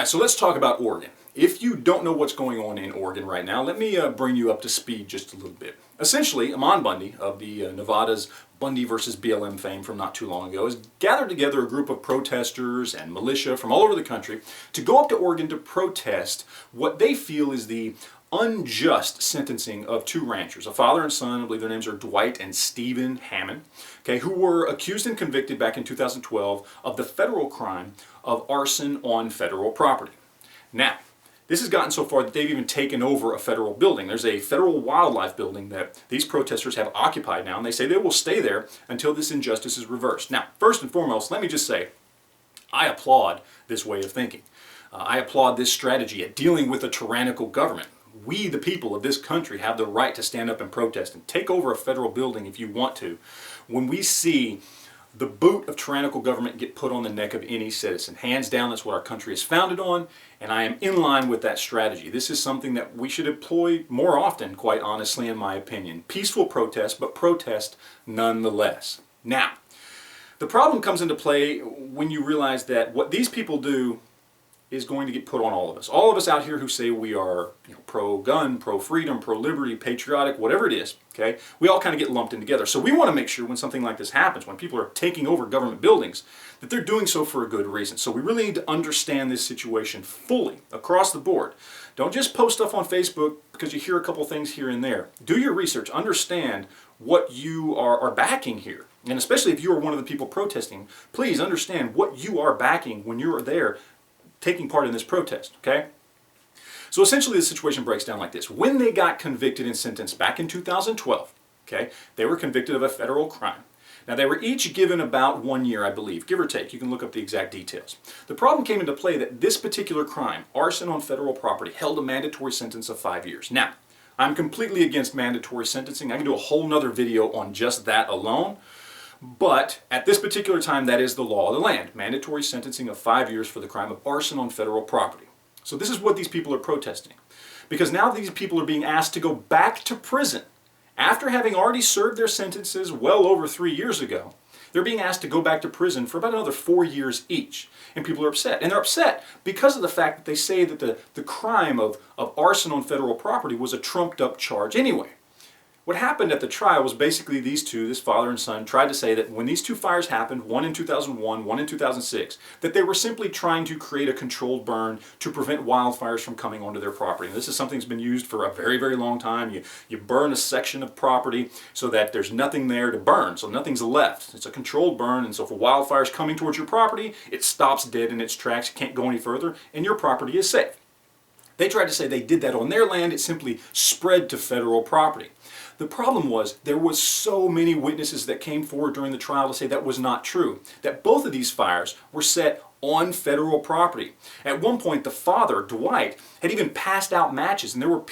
Alright, so let's talk about Oregon. If you don't know what's going on in Oregon right now, let me bring you up to speed just a little bit. Essentially, Amon Bundy of the Nevada's Bundy versus BLM fame from not too long ago has gathered together a group of protesters and militia from all over the country to go up to Oregon to protest what they feel is the unjust sentencing of two ranchers, a father and son. I believe their names are Dwight and Stephen Hammond, okay, who were accused and convicted back in 2012 of the federal crime of arson on federal property. Now, this has gotten so far that they've even taken over a federal building. There's a federal wildlife building that these protesters have occupied now, and they say they will stay there until this injustice is reversed. Now, first and foremost, let me just say, I applaud this way of thinking. I applaud this strategy at dealing with a tyrannical government. We, the people of this country, have the right to stand up and protest and take over a federal building if you want to. When we see the boot of tyrannical government get put on the neck of any citizen, hands down, that's what our country is founded on, and I am in line with that strategy. This is something that we should employ more often, quite honestly, in my opinion. Peaceful protest, but protest nonetheless. Now, the problem comes into play when you realize that what these people do is going to get put on all of us. All of us out here who say we are pro-gun, pro-freedom, pro-liberty, patriotic, whatever it is, okay? We all kind of get lumped in together. So we want to make sure when something like this happens, when people are taking over government buildings, that they're doing so for a good reason. So we really need to understand this situation fully, across the board. Don't just post stuff on Facebook because you hear a couple things here and there. Do your research. Understand what you are backing here. And especially if you are one of the people protesting, please understand what you are backing when you are there taking part in this protest, okay? So essentially the situation breaks down like this. When they got convicted and sentenced back in 2012, okay, they were convicted of a federal crime. Now they were each given about 1 year, I believe, give or take. You can look up the exact details. The problem came into play that this particular crime, arson on federal property, held a mandatory sentence of 5 years. Now, I'm completely against mandatory sentencing. I can do a whole nother video on just that alone. But at this particular time, that is the law of the land. Mandatory sentencing of 5 years for the crime of arson on federal property. So this is what these people are protesting. Because now these people are being asked to go back to prison. After having already served their sentences well over 3 years ago, they're being asked to go back to prison for about another 4 years each. And people are upset. And they're upset because of the fact that they say that the crime of arson on federal property was a trumped up charge anyway. What happened at the trial was basically these two, this father and son, tried to say that when these two fires happened, one in 2001, one in 2006, that they were simply trying to create a controlled burn to prevent wildfires from coming onto their property. And this is something that's been used for a very, very long time. You burn a section of property so that there's nothing there to burn, so nothing's left. It's a controlled burn, and so if a wildfire is coming towards your property, it stops dead in its tracks, it can't go any further, and your property is safe. They tried to say they did that on their land, it simply spread to federal property. The problem was there was so many witnesses that came forward during the trial to say that was not true, that both of these fires were set on federal property. At one point, the father, Dwight, had even passed out matches, and there were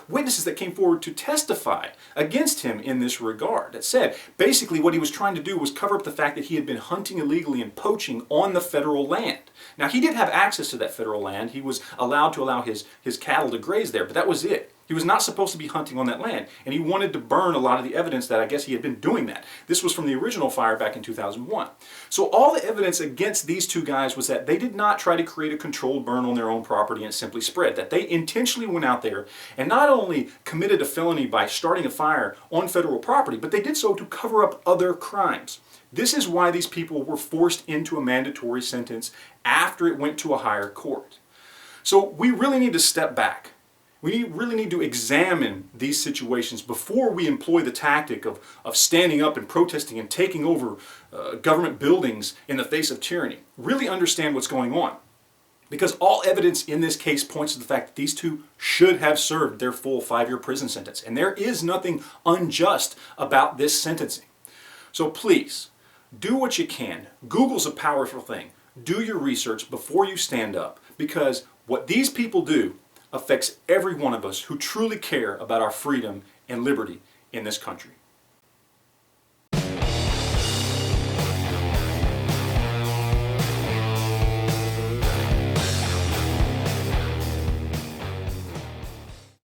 witnesses that came forward to testify against him in this regard that said basically what he was trying to do was cover up the fact that he had been hunting illegally and poaching on the federal land. Now, he did have access to that federal land. He was allowed to allow his cattle to graze there, but that was it. He was not supposed to be hunting on that land, and he wanted to burn a lot of the evidence that I guess he had been doing that. This was from the original fire back in 2001. So all the evidence against these two guys was that they did not try to create a controlled burn on their own property and simply spread, that they intentionally went out there and not only committed a felony by starting a fire on federal property, but they did so to cover up other crimes. This is why these people were forced into a mandatory sentence after it went to a higher court. So we really need to step back. We really need to examine these situations before we employ the tactic of standing up and protesting and taking over government buildings in the face of tyranny. Really understand what's going on. Because all evidence in this case points to the fact that these two should have served their full 5-year prison sentence. And there is nothing unjust about this sentencing. So please, do what you can. Google's a powerful thing. Do your research before you stand up. Because what these people do affects every one of us who truly care about our freedom and liberty in this country.